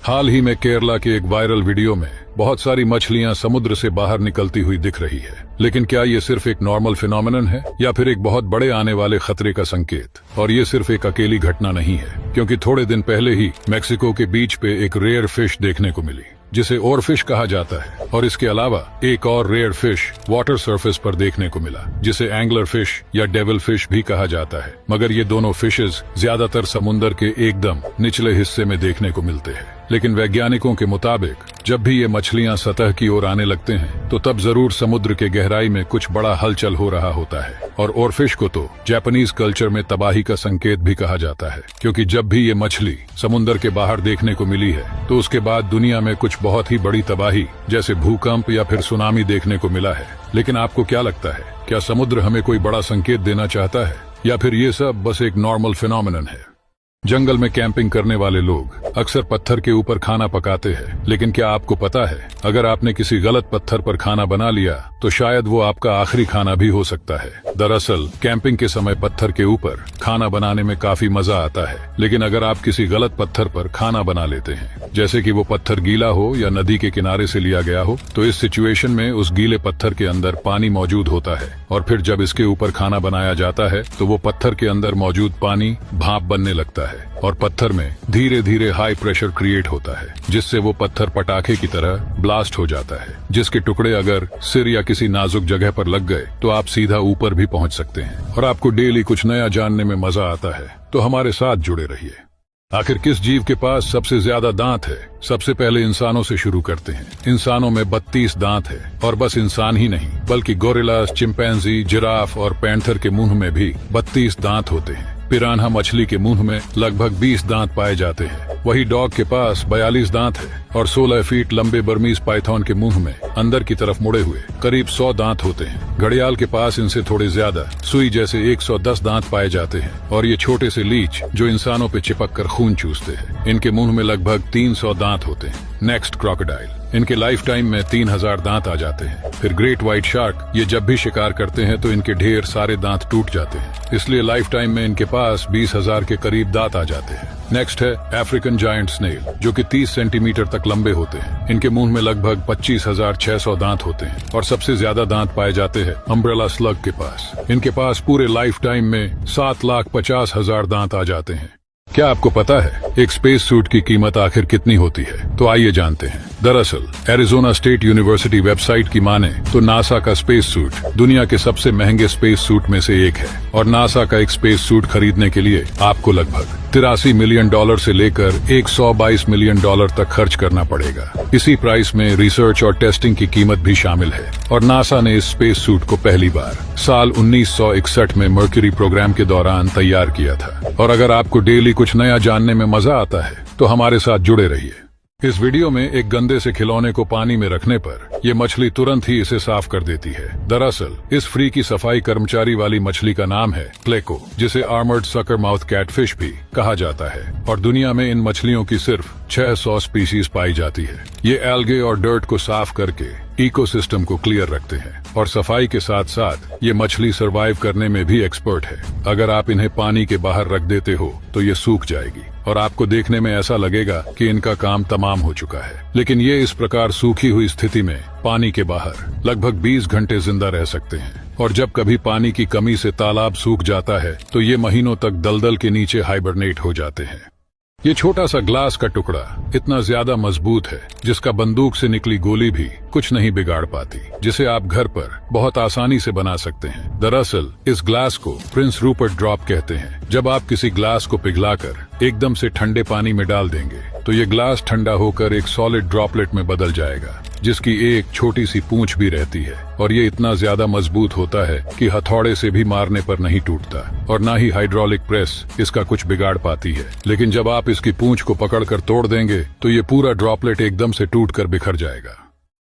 हाल ही में केरला के एक वायरल वीडियो में बहुत सारी मछलियां समुद्र से बाहर निकलती हुई दिख रही है। लेकिन क्या ये सिर्फ एक नॉर्मल फिनोमेनन है या फिर एक बहुत बड़े आने वाले खतरे का संकेत? और ये सिर्फ एक अकेली घटना नहीं है, क्योंकि थोड़े दिन पहले ही मेक्सिको के बीच पे एक रेयर फिश देखने को मिली जिसे ओरफिश कहा जाता है। और इसके अलावा एक और रेयर फिश वाटर सरफेस पर देखने को मिला जिसे एंगलर फिश या डेविल फिश भी कहा जाता है। मगर ये दोनों फिशेस ज्यादातर समुद्र के एकदम निचले हिस्से में देखने को मिलते हैं। लेकिन वैज्ञानिकों के मुताबिक जब भी ये मछलियां सतह की ओर आने लगते हैं तो तब जरूर समुद्र के गहराई में कुछ बड़ा हलचल हो रहा होता है। और ओरफिश को तो जापानीज कल्चर में तबाही का संकेत भी कहा जाता है, क्योंकि जब भी ये मछली समुद्र के बाहर देखने को मिली है तो उसके बाद दुनिया में कुछ बहुत ही बड़ी तबाही जैसे भूकंप या फिर सुनामी देखने को मिला है। लेकिन आपको क्या लगता है, क्या समुद्र हमें कोई बड़ा संकेत देना चाहता है या फिर ये सब बस एक नॉर्मल फिनोमेनन है? जंगल में कैंपिंग करने वाले लोग अक्सर पत्थर के ऊपर खाना पकाते हैं, लेकिन क्या आपको पता है अगर आपने किसी गलत पत्थर पर खाना बना लिया तो शायद वो आपका आखिरी खाना भी हो सकता है। दरअसल कैंपिंग के समय पत्थर के ऊपर खाना बनाने में काफी मजा आता है, लेकिन अगर आप किसी गलत पत्थर पर खाना बना लेते हैं, जैसे कि वो पत्थर गीला हो या नदी के किनारे से लिया गया हो, तो इस सिचुएशन में उस गीले पत्थर के अंदर पानी मौजूद होता है और फिर जब इसके ऊपर खाना बनाया जाता है तो वो पत्थर के अंदर मौजूद पानी भाप बनने लगता है और पत्थर में धीरे धीरे हाई प्रेशर क्रिएट होता है, जिससे वो पत्थर पटाखे की तरह ब्लास्ट हो जाता है, जिसके टुकड़े अगर सिर या किसी नाजुक जगह पर लग गए तो आप सीधा ऊपर भी पहुंच सकते हैं। और आपको डेली कुछ नया जानने में मजा आता है तो हमारे साथ जुड़े रहिए। आखिर किस जीव के पास सबसे ज्यादा दांत है? सबसे पहले इंसानों से शुरू करते हैं। इंसानों में 32 दांत है, और बस इंसान ही नहीं बल्कि गोरिल्लास, चिंपैंजी, जिराफ और पैंथर के मुंह में भी 32 दांत होते हैं। पिरान्हा मछली के मुंह में लगभग 20 दांत पाए जाते हैं। वही डॉग के पास 42 दांत है और 16 फीट लंबे बर्मीज पाइथन के मुंह में अंदर की तरफ मुड़े हुए करीब 100 दांत होते हैं। घड़ियाल के पास इनसे थोड़े ज्यादा सुई जैसे 110 दांत पाए जाते हैं। और ये छोटे से लीच जो इंसानों पे चिपक कर खून चूसते हैं, इनके मुंह में लगभग 300 दांत होते हैं। नेक्स्ट क्रोकोडाइल, इनके लाइफ टाइम में 3000 दांत आ जाते हैं। फिर ग्रेट व्हाइट शार्क, ये जब भी शिकार करते हैं तो इनके ढेर सारे दांत टूट जाते हैं, इसलिए लाइफ टाइम में इनके पास 20,000 के करीब दांत आ जाते हैं। नेक्स्ट है अफ्रीकन जायंट स्नेल, जो कि 30 सेंटीमीटर तक लंबे होते हैं। इनके मुंह में लगभग 25,600 दांत होते हैं और सबसे ज्यादा दांत पाए जाते हैं अम्ब्रेला स्लग के पास। इनके पास पूरे लाइफ टाइम में 7,50,000 दांत आ जाते हैं। क्या आपको पता है एक स्पेस सूट की कीमत आखिर कितनी होती है? तो आइए जानते हैं। दरअसल एरिजोना स्टेट यूनिवर्सिटी वेबसाइट की माने तो नासा का स्पेस सूट दुनिया के सबसे महंगे स्पेस सूट में से एक है। और नासा का एक स्पेस सूट खरीदने के लिए आपको लगभग $83 मिलियन से लेकर $122 मिलियन तक खर्च करना पड़ेगा। इसी प्राइस में रिसर्च और टेस्टिंग की कीमत भी शामिल है। और नासा ने इस स्पेस सूट को पहली बार साल 1961 में मर्क्यूरी प्रोग्राम के दौरान तैयार किया था। और अगर आपको डेली कुछ नया जानने में मजा आता है तो हमारे साथ जुड़े रहिए। इस वीडियो में एक गंदे से खिलौने को पानी में रखने पर ये मछली तुरंत ही इसे साफ कर देती है। दरअसल इस फ्री की सफाई कर्मचारी वाली मछली का नाम है प्लेको, जिसे आर्मर्ड सकर माउथ कैटफिश भी कहा जाता है। और दुनिया में इन मछलियों की सिर्फ 600 स्पीसीज पाई जाती है। ये एल्गे और डर्ट को साफ करके इकोसिस्टम को क्लियर रखते हैं और सफाई के साथ साथ ये मछली सरवाइव करने में भी एक्सपर्ट है। अगर आप इन्हें पानी के बाहर रख देते हो तो ये सूख जाएगी और आपको देखने में ऐसा लगेगा कि इनका काम तमाम हो चुका है, लेकिन ये इस प्रकार सूखी हुई स्थिति में पानी के बाहर लगभग 20 घंटे जिंदा रह सकते हैं। और जब कभी पानी की कमी से तालाब सूख जाता है तो ये महीनों तक दलदल के नीचे हाइबरनेट हो जाते हैं। ये छोटा सा ग्लास का टुकड़ा इतना ज्यादा मजबूत है जिसका बंदूक से निकली गोली भी कुछ नहीं बिगाड़ पाती, जिसे आप घर पर बहुत आसानी से बना सकते हैं। दरअसल इस ग्लास को प्रिंस रूपर्ट ड्रॉप कहते हैं। जब आप किसी ग्लास को पिघलाकर एकदम से ठंडे पानी में डाल देंगे तो ये ग्लास ठंडा होकर एक सॉलिड ड्रॉपलेट में बदल जाएगा, जिसकी एक छोटी सी पूंछ भी रहती है। और ये इतना ज्यादा मजबूत होता है कि हथौड़े से भी मारने पर नहीं टूटता और ना ही हाइड्रोलिक प्रेस इसका कुछ बिगाड़ पाती है। लेकिन जब आप इसकी पूंछ को पकड़कर तोड़ देंगे तो ये पूरा ड्रॉपलेट एकदम से टूटकर बिखर जाएगा।